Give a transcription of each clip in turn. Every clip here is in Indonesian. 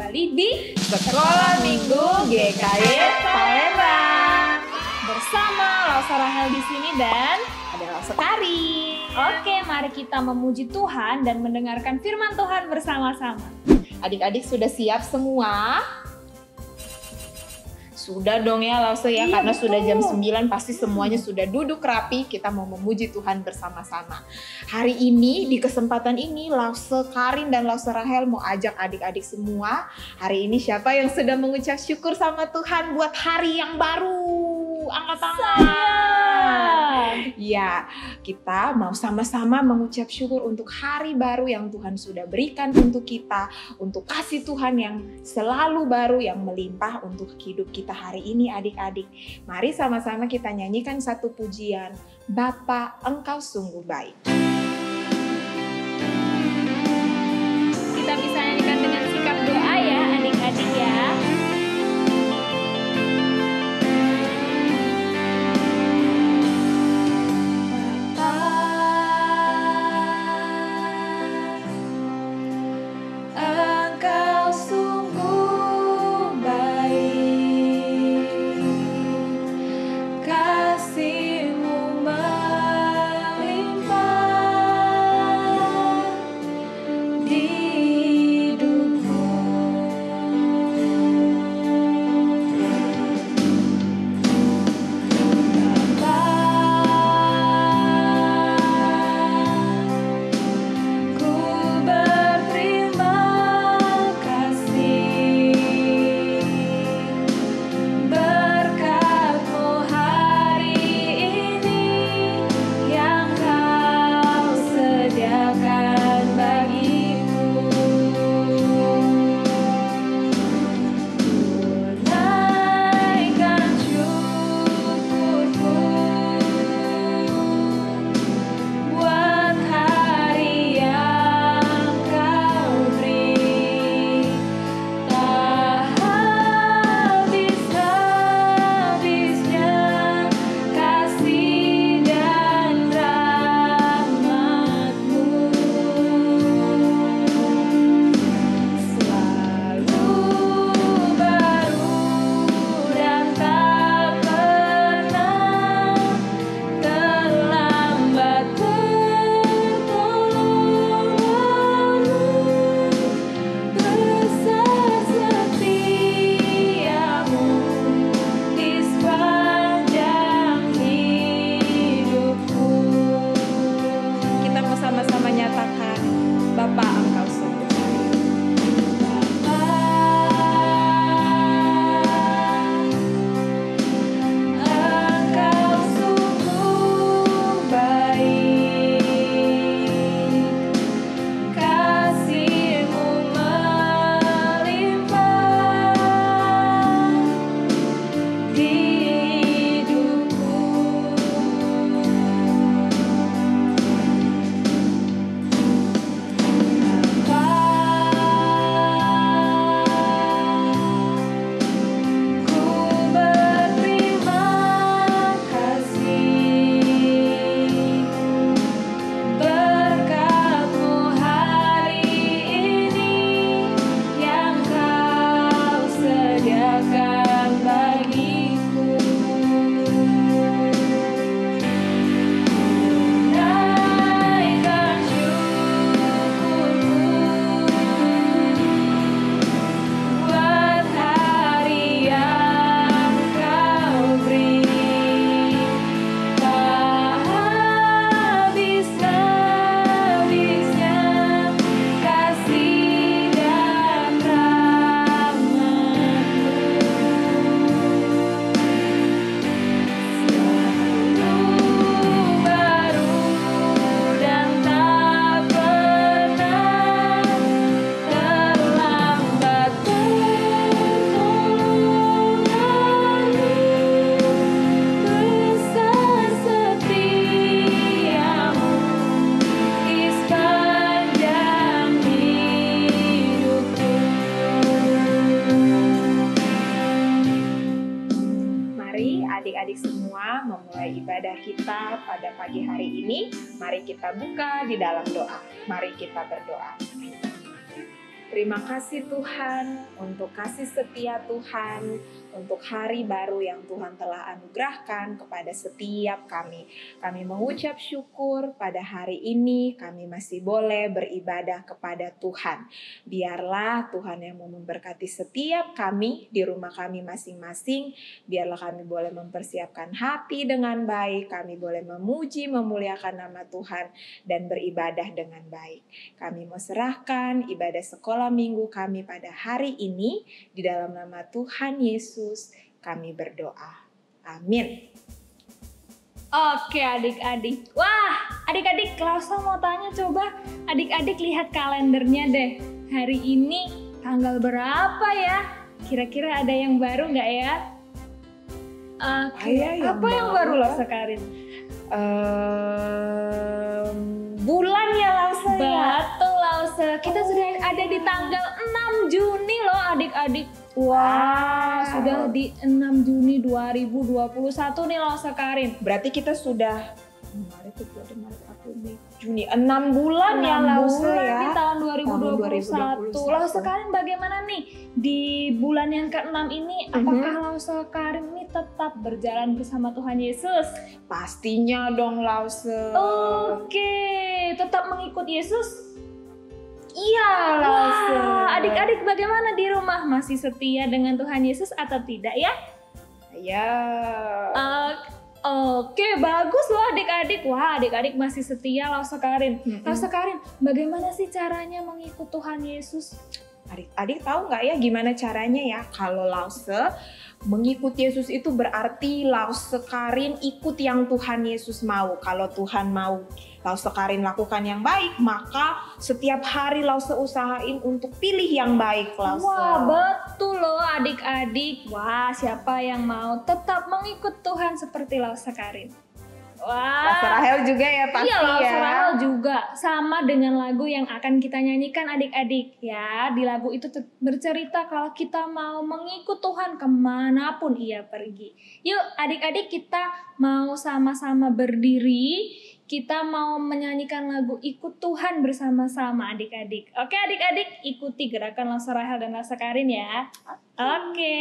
kembali di Sekolah Minggu GKY Palembang. bersama Lausa Rahel di sini dan Adalah Sekari. oke, mari kita memuji Tuhan dan mendengarkan firman Tuhan bersama-sama. Adik-adik sudah siap semua? Sudah dong ya Lause ya, Iya, karena betul. sudah jam 9 pasti semuanya sudah duduk rapi. Kita mau memuji Tuhan bersama-sama. Hari ini, di kesempatan ini, Lause Karin dan Lause Rahel mau ajak adik-adik semua. Hari ini siapa yang sudah mengucap syukur sama Tuhan buat hari yang baru? Angkat tangan. Ya, kita mau sama-sama mengucap syukur untuk hari baru yang Tuhan sudah berikan untuk kita, untuk kasih Tuhan yang selalu baru, yang melimpah untuk hidup kita hari ini adik-adik. Mari sama-sama kita nyanyikan satu pujian, Bapa Engkau sungguh baik. Kita bisa nyanyikan dengan sikap doa ya adik-adik ya. Engkau sungguh baik, kasih-Mu melimpah di hidupku. Ku berterima kasih berkat-Mu hari ini yang Kau sediakan bagiku. Naikkan syukurku buat hari yang Kau beri, tak habis-habisnya kasih dan rahmat-Mu. Selalu baru dan tak pernah terlambat pertolongan-Mu. Besar setiamu di sepanjang hidupku. Kita mau sama-sama nyatakan, Bapa Engkau sungguh baik. Bapa, Engkau sungguh baik, kasih-Mu melimpah di hidupku. Ku berterima kasih berkat-Mu hari ini yang Kau sediakan bagiku. Naikkan syukurku buat hari yang Kau beri, tak habis-habisnya kasih dan rahmat-Mu. Selalu baru dan tak pernah terlambat pertolongan-Mu. Besar setiamu di sepanjang hidupku. Mari adik-adik semua memulai ibadah kita pada pagi hari ini. Mari kita buka di dalam doa. Mari kita berdoa. Terima kasih Tuhan untuk kasih setia Tuhan, untuk hari baru yang Tuhan telah anugerahkan kepada setiap kami. Kami mengucap syukur pada hari ini kami masih boleh beribadah kepada Tuhan. Biarlah Tuhan yang mau memberkati setiap kami di rumah kami masing-masing. Biarlah kami boleh mempersiapkan hati dengan baik, kami boleh memuji, memuliakan nama Tuhan dan beribadah dengan baik. Kami mau serahkan ibadah sekolah minggu kami pada hari ini di dalam nama Tuhan Yesus kami berdoa. Amin. Oke adik-adik. Wah, adik-adik Klausa mau tanya, coba adik-adik lihat kalendernya deh. Hari ini tanggal berapa ya? Kira-kira ada yang baru nggak ya? Apa yang baru Lausa Karin? Bulan ya Lausa ya? Betul Lausa. Kita sudah ada di tanggal 6 Juni loh adik-adik. Wah, sudah di 6 Juni 2021 nih Lausa Karin. Berarti kita sudah Maret, April, Mei, Juni 6 bulan ya Lausa ya. Di tahun 2021. Lausa Karin bagaimana nih di bulan yang ke-6 ini? Apakah Lausa Karin ini tetap berjalan bersama Tuhan Yesus? Pastinya dong Lausa. Oke, tetap mengikut Yesus? Iya Lausa. Adik-adik bagaimana di rumah? Masih setia dengan Tuhan Yesus atau tidak ya? Ya. Oke, bagus loh adik-adik. Wah, adik-adik masih setia Lausa Karin. Lausa Karin, bagaimana sih caranya mengikut Tuhan Yesus? Adik-adik tahu nggak ya gimana caranya ya? Kalau Lausa mengikut Yesus itu berarti Lausa Karin ikut yang Tuhan Yesus mau. Kalau Tuhan mau Lausa Karin lakukan yang baik, maka setiap hari Lausa usahain untuk pilih yang baik Lausa. Wah, betul loh adik-adik. Wah, siapa yang mau tetap mengikut Tuhan seperti Lausa Karin? Wah, Lausa Rahel juga ya pasti iya, ya. Lausa Rahel juga. Sama dengan lagu yang akan kita nyanyikan adik-adik ya. Di lagu itu bercerita kalau kita mau mengikut Tuhan kemanapun ia pergi. Yuk adik-adik kita mau sama-sama berdiri. Kita mau menyanyikan lagu Ikut Tuhan bersama-sama adik-adik. Oke adik-adik, ikuti gerakan Lausa Rahel dan Lausa Karin ya. Oke.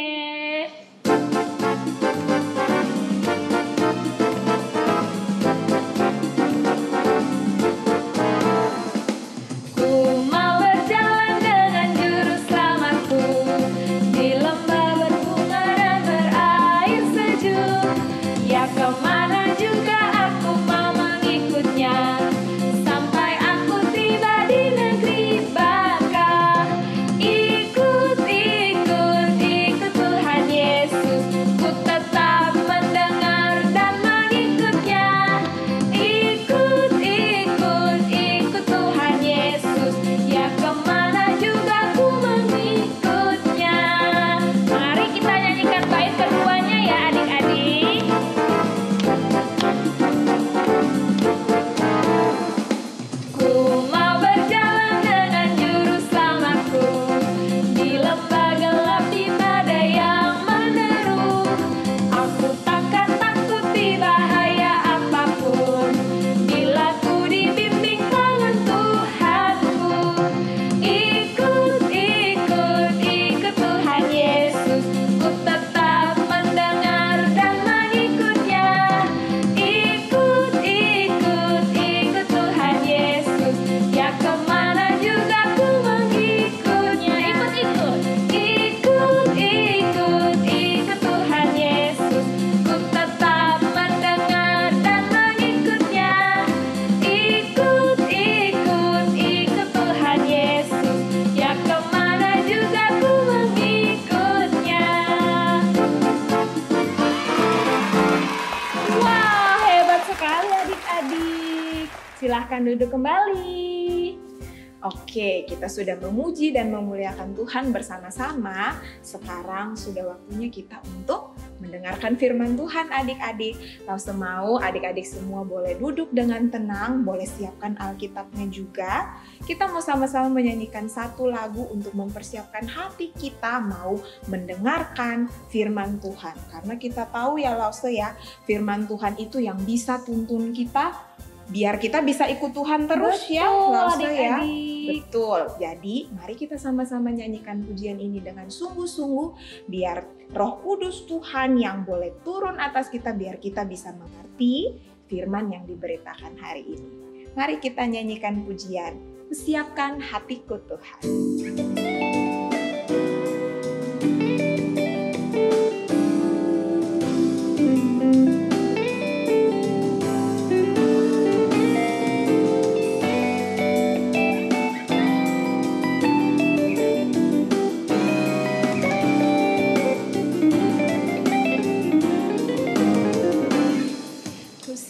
Silahkan duduk kembali. Oke, kita sudah memuji dan memuliakan Tuhan bersama-sama. Sekarang sudah waktunya kita untuk mendengarkan firman Tuhan adik-adik. Lausa mau adik-adik semua boleh duduk dengan tenang, boleh siapkan Alkitabnya juga. Kita mau sama-sama menyanyikan satu lagu untuk mempersiapkan hati kita mau mendengarkan firman Tuhan. Karena kita tahu ya Lausa ya, firman Tuhan itu yang bisa tuntun kita biar kita bisa ikut Tuhan terus. Betul, ya Lausa ya. adik-adik. Betul. Jadi mari kita sama-sama nyanyikan pujian ini dengan sungguh-sungguh biar Roh Kudus Tuhan yang boleh turun atas kita biar kita bisa mengerti firman yang diberitakan hari ini. Mari kita nyanyikan pujian. Siapkan hatiku Tuhan.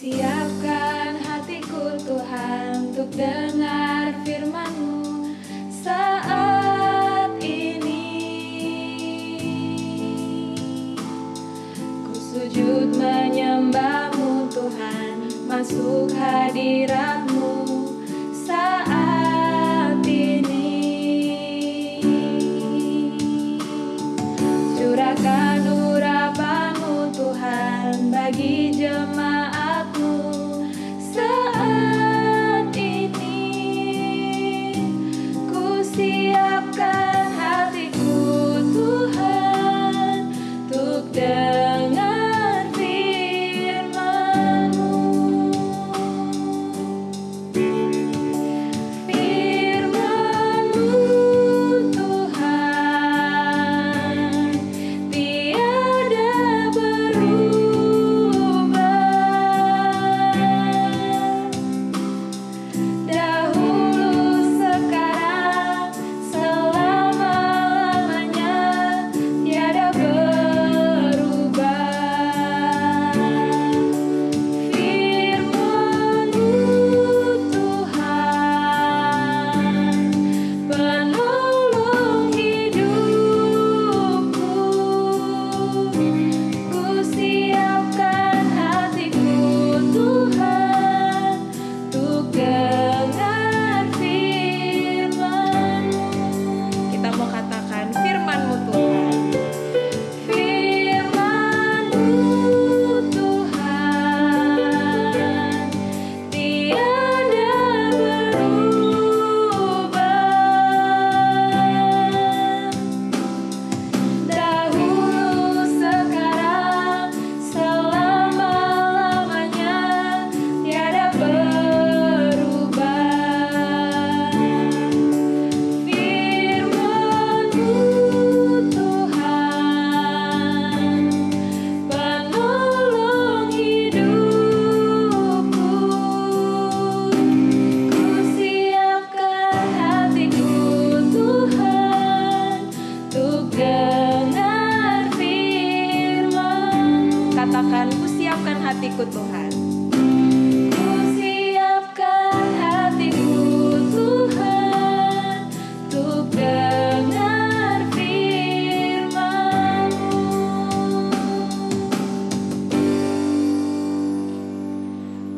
Siapkan hatiku Tuhan untuk dengar firman-Mu saat ini. Ku sujud menyembah-Mu Tuhan, masuk hadirat-Mu saat ini. Curahkan urapan-Mu Tuhan bagi jemaat saat ini. Ku siapkan hatiku Tuhan untuk dengar firman-Mu. Firman-Mu Tuhan tiada berubah. hatiku Tuhan. Ku siapkan hatiku Tuhan untuk dengar firman-Mu.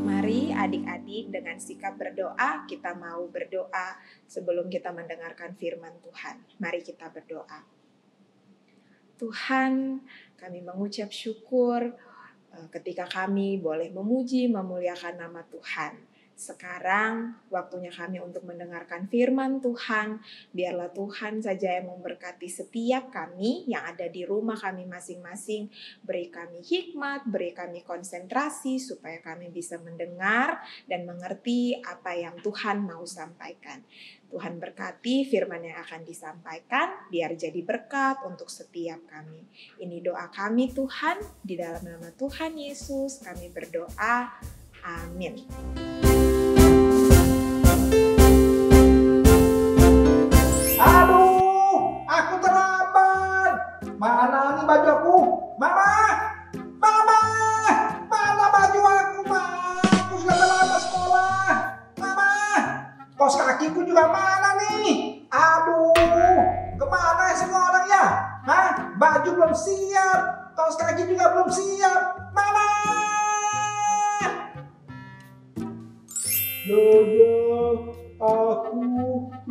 Mari adik-adik dengan sikap berdoa, kita mau berdoa sebelum kita mendengarkan firman Tuhan. Mari kita berdoa. Tuhan, kami mengucap syukur ketika kami boleh memuji, memuliakan nama Tuhan. Sekarang waktunya kami untuk mendengarkan firman Tuhan. Biarlah Tuhan saja yang memberkati setiap kami yang ada di rumah kami masing-masing. Beri kami hikmat, beri kami konsentrasi supaya kami bisa mendengar dan mengerti apa yang Tuhan mau sampaikan. Tuhan berkati firman yang akan disampaikan, biar jadi berkat untuk setiap kami. Ini doa kami Tuhan, di dalam nama Tuhan Yesus kami berdoa. Amin. Aduh, aku terlambat. Mana nih baju aku? Mama, Mama, mana baju aku, Ma? Aku sudah terlambat sekolah. Mama, kaos kakiku juga mana nih? Aduh, kemana semua orang ya? Hah? Baju belum siap, kaos kaki juga belum siap. Mama! Jojo, aku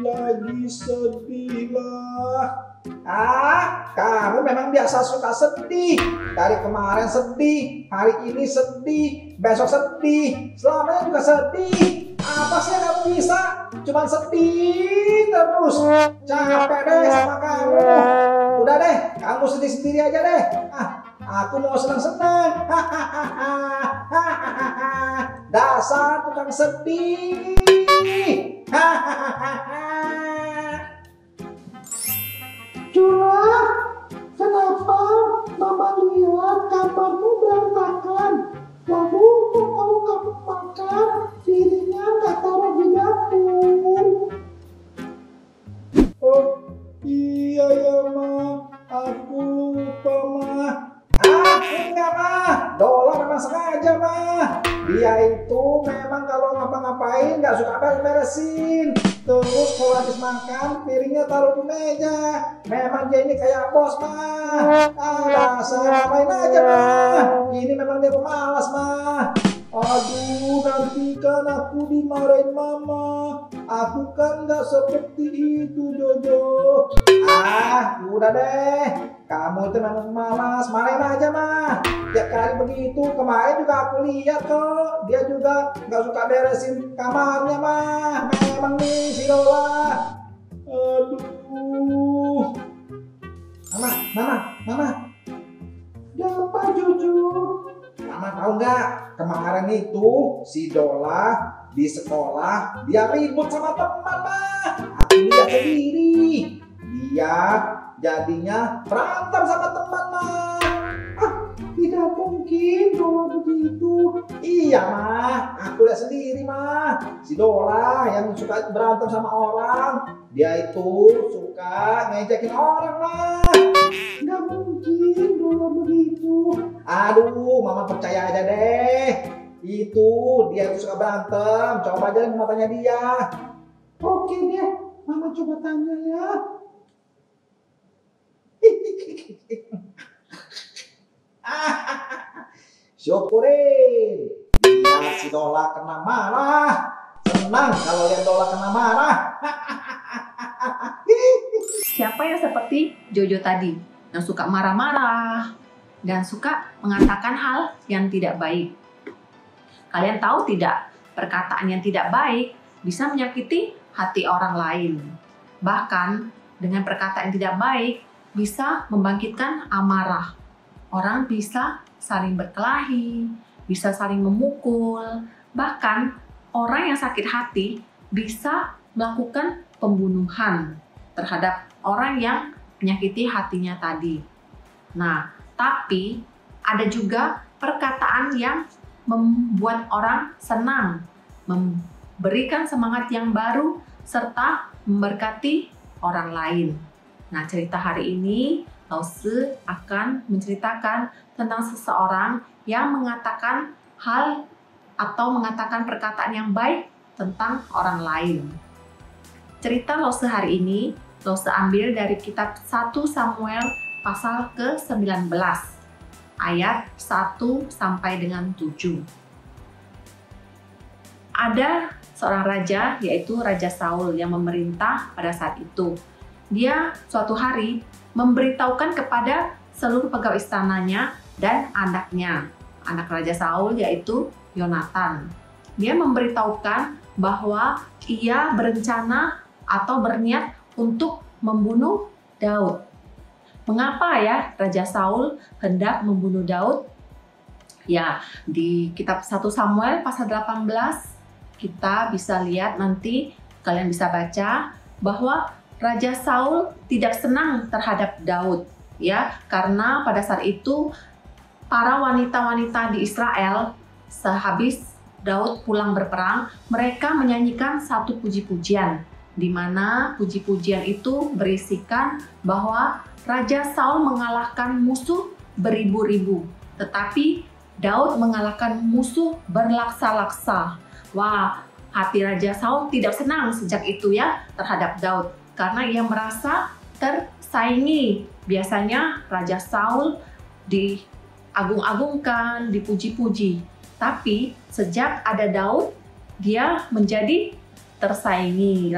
lagi sedih lah. Kamu memang biasa suka sedih. Dari kemarin sedih, hari ini sedih, besok sedih, selamanya juga sedih. Apa sih yang kamu bisa? Cuman sedih terus. Capek deh sama kamu. Udah deh, kamu sedih sendiri aja deh. Aku mau senang-senang. Dasar tukang sedih. Jula, kenapa Mama lihat kamarmu berantakan? Lalu kok kalau kamu makan, piringnya nggak taruh di dapur? Oh, iya ya Ma, aku lupa Ma. Enggak Ma, Dola memang sengaja Ma. Dia itu memang kalau ngapa-ngapain nggak suka beres-beresin. Terus kalau habis makan, piringnya taruh di meja. Memang dia ini kayak bos Ma. Dasar main aja Ma. Ini memang dia pemalas Ma. Aduh, nanti kan aku dimarahin Mama. Aku kan nggak seperti itu Jojo. Udah deh. Kamu itu memang malas, marahin aja Ma. Tiap kali begitu, kemarin juga aku lihat kok. Dia juga nggak suka beresin kamarnya Ma. Memang nih si Dola. Aduh. Mama. Apa Jojo? Mama tahu nggak? Kemarin itu si Dola di sekolah dia ribut sama teman Ma. Aku lihat sendiri. Dia jadinya berantem sama teman Ma. Tidak mungkin Dola begitu. Iya Ma, aku lihat sendiri Ma. Si Dola yang suka berantem sama orang, dia itu suka ngejekin orang Ma. Tidak mungkin Dola begitu. Aduh, Mama percaya aja deh. Itu dia itu suka berantem. Coba aja Mama tanya dia. Oke deh, Mama coba tanya ya. Syukurin. Lihat si Dola kena marah. Senang kalau lihat Dola kena marah. Siapa yang seperti Jojo tadi, yang suka marah-marah dan suka mengatakan hal yang tidak baik? Kalian tahu tidak, perkataan yang tidak baik bisa menyakiti hati orang lain. Bahkan dengan perkataan yang tidak baik bisa membangkitkan amarah. Orang bisa saling berkelahi, bisa saling memukul, bahkan orang yang sakit hati bisa melakukan pembunuhan terhadap orang yang menyakiti hatinya tadi. Nah, tapi ada juga perkataan yang membuat orang senang, memberikan semangat yang baru, serta memberkati orang lain. Nah, cerita hari ini Lause akan menceritakan tentang seseorang yang mengatakan hal atau mengatakan perkataan yang baik tentang orang lain. Cerita Lause hari ini Lause ambil dari kitab 1 Samuel pasal ke-19 ayat 1 sampai dengan 7. Ada seorang raja, yaitu Raja Saul, yang memerintah pada saat itu. Dia suatu hari memberitahukan kepada seluruh pegawai istananya dan anaknya, anak Raja Saul yaitu Yonatan. Dia memberitahukan bahwa ia berencana atau berniat untuk membunuh Daud. Mengapa ya Raja Saul hendak membunuh Daud? Ya, di kitab 1 Samuel pasal 18 kita bisa lihat nanti, kalian bisa baca bahwa Raja Saul tidak senang terhadap Daud, ya, karena pada saat itu para wanita-wanita di Israel sehabis Daud pulang berperang, mereka menyanyikan satu puji-pujian, di mana puji-pujian itu berisikan bahwa Raja Saul mengalahkan musuh beribu-ribu, tetapi Daud mengalahkan musuh berlaksa-laksa. Wah, hati Raja Saul tidak senang sejak itu ya terhadap Daud, karena ia merasa tersaingi. Biasanya Raja Saul diagung-agungkan, dipuji-puji. Tapi sejak ada Daud, dia menjadi tersaingi.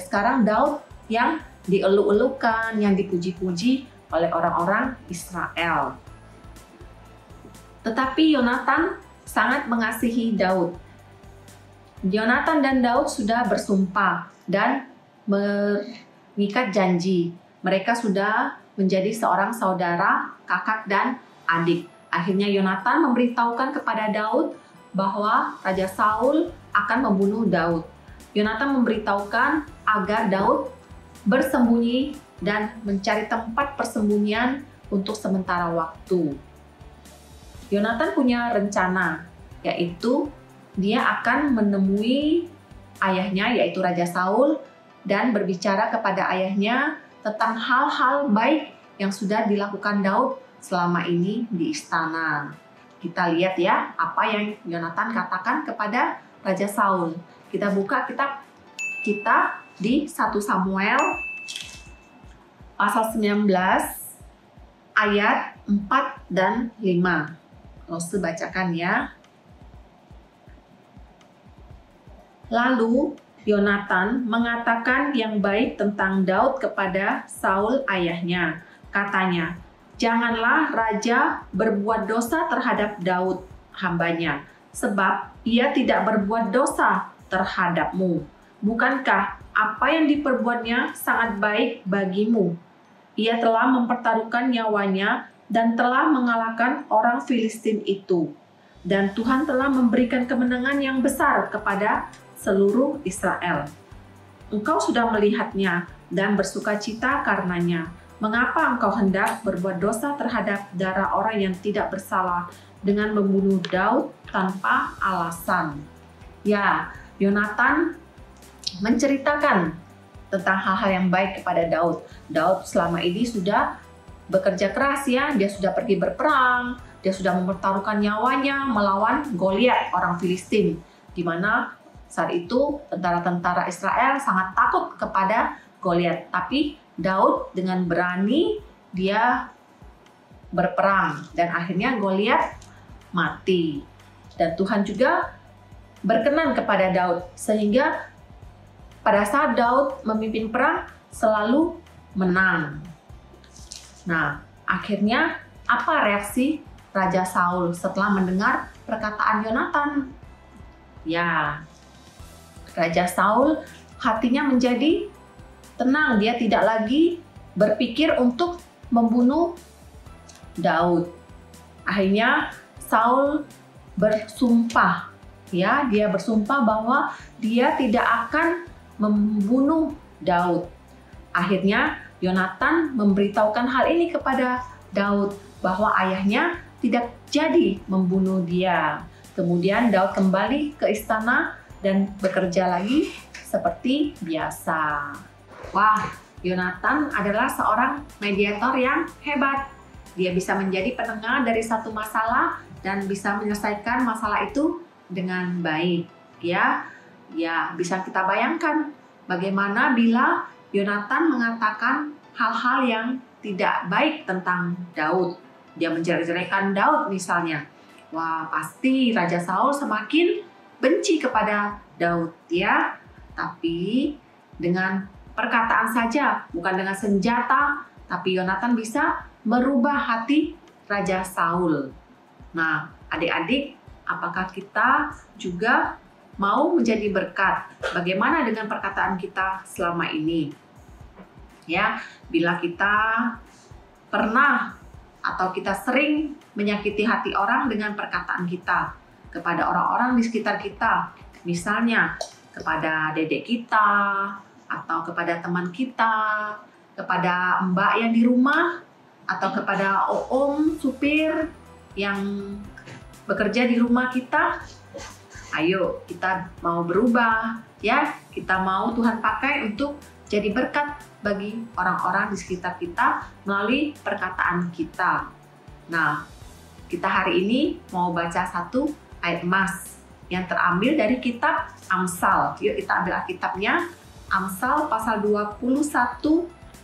Sekarang Daud yang dieluk-elukan, yang dipuji-puji oleh orang-orang Israel. Tetapi Yonatan sangat mengasihi Daud. Yonatan dan Daud sudah bersumpah dan mengikat janji. Mereka sudah menjadi seorang saudara, kakak dan adik. Akhirnya Yonatan memberitahukan kepada Daud bahwa Raja Saul akan membunuh Daud. Yonatan memberitahukan agar Daud bersembunyi dan mencari tempat persembunyian untuk sementara waktu. Yonatan punya rencana, yaitu dia akan menemui ayahnya, yaitu Raja Saul, dan berbicara kepada ayahnya tentang hal-hal baik yang sudah dilakukan Daud selama ini di istana. Kita lihat ya apa yang Yonatan katakan kepada Raja Saul. Kita buka kitab kita di 1 Samuel pasal 19 ayat 4 dan 5. Lose bacakan ya. Lalu Yonatan mengatakan yang baik tentang Daud kepada Saul ayahnya. Katanya, "Janganlah raja berbuat dosa terhadap Daud hambanya, sebab ia tidak berbuat dosa terhadapmu. Bukankah apa yang diperbuatnya sangat baik bagimu? Ia telah mempertaruhkan nyawanya dan telah mengalahkan orang Filistin itu. Dan Tuhan telah memberikan kemenangan yang besar kepada seluruh Israel. Engkau sudah melihatnya dan bersukacita karenanya. Mengapa engkau hendak berbuat dosa terhadap darah orang yang tidak bersalah dengan membunuh Daud tanpa alasan?" Ya, Yonatan menceritakan tentang hal-hal yang baik kepada Daud. Daud selama ini sudah bekerja keras ya, dia sudah pergi berperang, dia sudah mempertaruhkan nyawanya melawan Goliat orang Filistin, di mana saat itu tentara-tentara Israel sangat takut kepada Goliat. Tapi Daud dengan berani dia berperang dan akhirnya Goliat mati. Dan Tuhan juga berkenan kepada Daud sehingga pada saat Daud memimpin perang selalu menang. Nah, akhirnya apa reaksi Raja Saul setelah mendengar perkataan Yonatan? Ya, Raja Saul hatinya menjadi tenang, dia tidak lagi berpikir untuk membunuh Daud. Akhirnya Saul bersumpah, ya, dia bersumpah bahwa dia tidak akan membunuh Daud. Akhirnya Yonatan memberitahukan hal ini kepada Daud bahwa ayahnya tidak jadi membunuh dia. Kemudian Daud kembali ke istana dan bekerja lagi seperti biasa. Wah, Yonatan adalah seorang mediator yang hebat. Dia bisa menjadi penengah dari satu masalah dan bisa menyelesaikan masalah itu dengan baik. Ya, bisa kita bayangkan bagaimana bila Yonatan mengatakan hal-hal yang tidak baik tentang Daud. Dia menjelek-jelekan Daud misalnya. Wah, pasti Raja Saul semakin benci kepada Daud ya. Tapi dengan perkataan saja, bukan dengan senjata, tapi Yonatan bisa merubah hati Raja Saul. Nah, adik-adik, apakah kita juga mau menjadi berkat? Bagaimana dengan perkataan kita selama ini? Ya, bila kita pernah atau kita sering menyakiti hati orang dengan perkataan kita kepada orang-orang di sekitar kita, misalnya kepada dedek kita atau kepada teman kita, kepada mbak yang di rumah, atau kepada om supir yang bekerja di rumah kita. Ayo, kita mau berubah ya, kita mau Tuhan pakai untuk jadi berkat bagi orang-orang di sekitar kita melalui perkataan kita. Nah, kita hari ini mau baca satu ayat emas yang terambil dari kitab Amsal. Yuk kita ambil Alkitabnya. Amsal pasal 21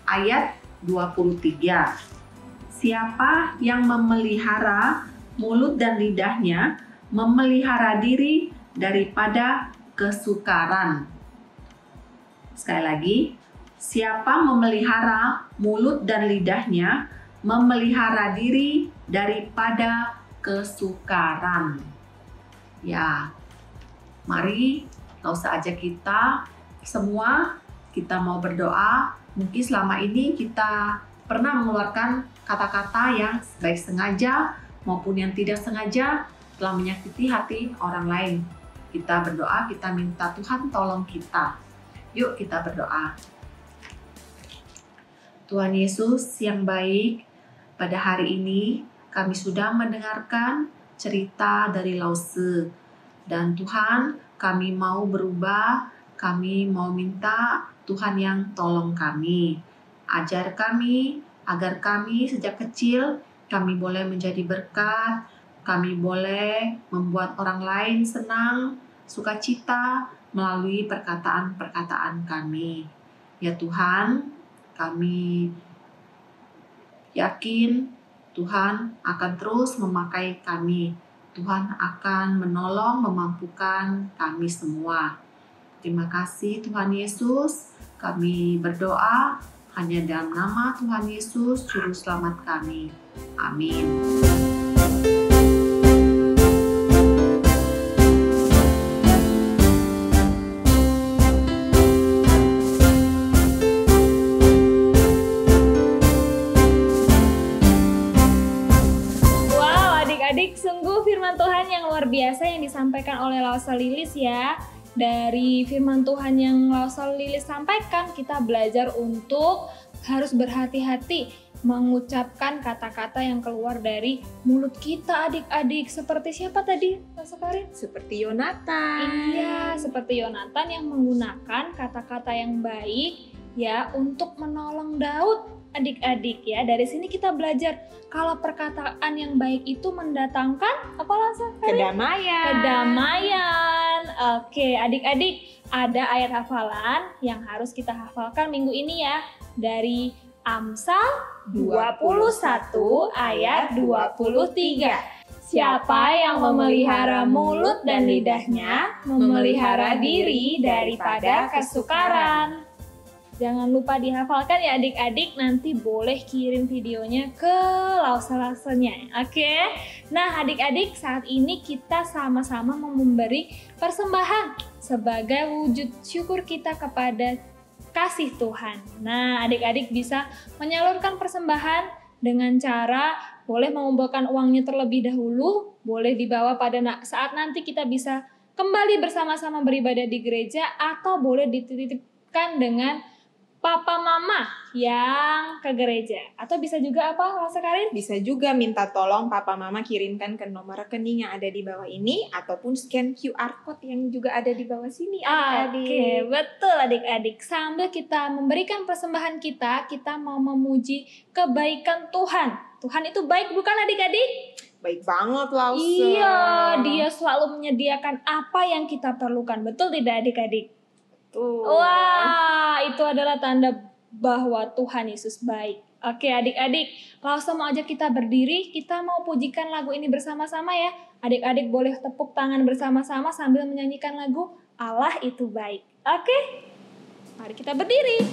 ayat 23. Siapa yang memelihara mulut dan lidahnya, memelihara diri daripada kesukaran. Sekali lagi, siapa memelihara mulut dan lidahnya, memelihara diri daripada kesukaran. Ya, mari Gak usah ajak kita semua, kita mau berdoa. Mungkin selama ini kita pernah mengeluarkan kata-kata yang baik sengaja maupun yang tidak sengaja telah menyakiti hati orang lain. Kita berdoa, kita minta Tuhan tolong kita. Yuk kita berdoa. Tuhan Yesus yang baik, pada hari ini kami sudah mendengarkan cerita dari Lause. Dan Tuhan, kami mau berubah, kami mau minta Tuhan yang tolong kami. Ajar kami, agar kami sejak kecil, kami boleh menjadi berkat, kami boleh membuat orang lain senang, sukacita melalui perkataan-perkataan kami. Ya Tuhan, kami yakin Tuhan akan terus memakai kami. Tuhan akan menolong, memampukan kami semua. Terima kasih Tuhan Yesus. Kami berdoa hanya dalam nama Tuhan Yesus, Juru Selamat kami. Amin. Adik-adik, sungguh firman Tuhan yang luar biasa yang disampaikan oleh Lause Lilis ya. Dari firman Tuhan yang Lause Lilis sampaikan, kita belajar untuk harus berhati-hati mengucapkan kata-kata yang keluar dari mulut kita adik-adik. Seperti siapa tadi, Lause Karin? Seperti Yonatan. Iya, seperti Yonatan yang menggunakan kata-kata yang baik ya untuk menolong Daud. Adik-adik ya, dari sini kita belajar kalau perkataan yang baik itu mendatangkan apa Lause? Kedamaian. Kedamaian. Oke, adik-adik, ada ayat hafalan yang harus kita hafalkan minggu ini ya. Dari Amsal 21 ayat 23. Siapa yang memelihara mulut dan lidahnya, memelihara diri daripada kesukaran. Jangan lupa dihafalkan ya adik-adik, nanti boleh kirim videonya ke Lause-Lausenya, oke? Nah adik-adik, saat ini kita sama-sama memberi persembahan sebagai wujud syukur kita kepada kasih Tuhan. Nah adik-adik bisa menyalurkan persembahan dengan cara boleh mengumpulkan uangnya terlebih dahulu, boleh dibawa pada saat nanti kita bisa kembali bersama-sama beribadah di gereja, atau boleh dititipkan dengan papa mama yang ke gereja. Atau bisa juga apa Lause Karin? Bisa juga minta tolong papa mama kirimkan ke nomor rekening yang ada di bawah ini, ataupun scan QR code yang juga ada di bawah sini adik-adik. Oke, betul adik-adik. Sambil kita memberikan persembahan kita mau memuji kebaikan Tuhan. Tuhan itu baik bukan adik-adik? Baik banget Lause. Iya, dia selalu menyediakan apa yang kita perlukan. Betul tidak adik-adik? Tuh. Wah, itu adalah tanda bahwa Tuhan Yesus baik. Oke adik-adik, Lause mau ajak kita berdiri, kita mau pujikan lagu ini bersama-sama ya. Adik-adik boleh tepuk tangan bersama-sama sambil menyanyikan lagu Allah itu baik. Oke, mari kita berdiri.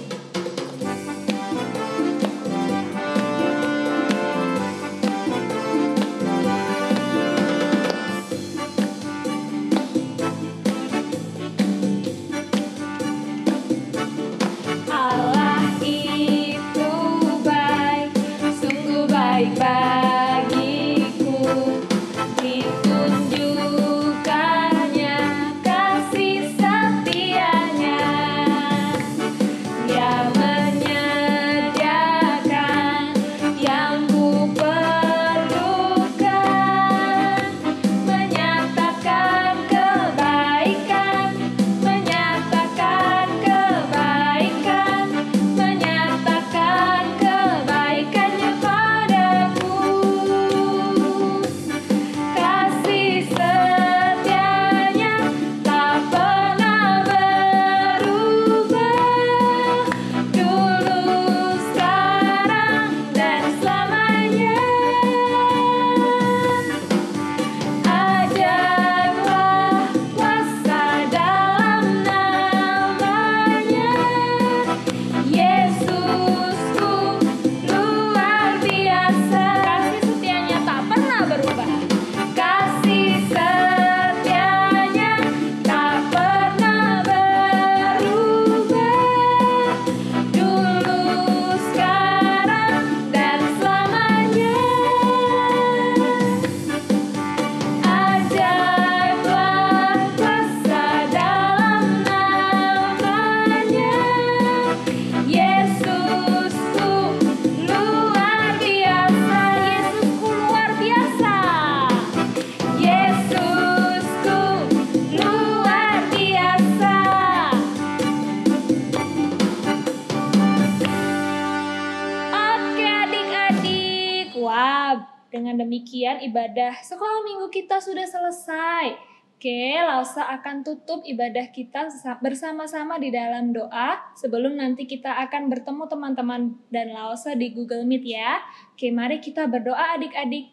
Menyatakan kebaikannya padaku. Wah, dengan demikian ibadah sekolah minggu kita sudah selesai. Oke, Lausa akan tutup ibadah kita bersama-sama di dalam doa sebelum nanti kita akan bertemu teman-teman dan Lausa di Google Meet ya. Oke, mari kita berdoa adik-adik.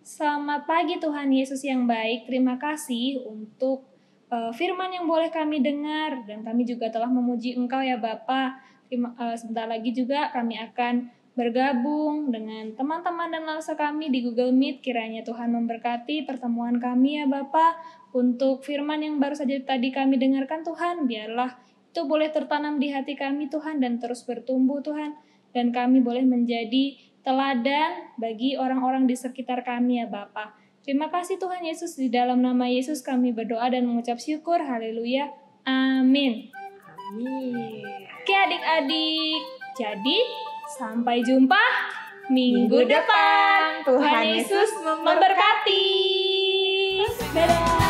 Selamat pagi Tuhan Yesus yang baik, terima kasih untuk firman yang boleh kami dengar dan kami juga telah memuji Engkau ya Bapa. Sebentar lagi juga kami akan bergabung dengan teman-teman dan Lausa kami di Google Meet. Kiranya Tuhan memberkati pertemuan kami ya Bapa. Untuk firman yang baru saja tadi kami dengarkan Tuhan, biarlah itu boleh tertanam di hati kami Tuhan dan terus bertumbuh Tuhan. Dan kami boleh menjadi teladan bagi orang-orang di sekitar kami ya Bapa. Terima kasih Tuhan Yesus, di dalam nama Yesus kami berdoa dan mengucap syukur. Haleluya. Amin. Amin. Oke adik-adik, jadi sampai jumpa minggu depan. Tuhan Yesus memberkati. Dadah.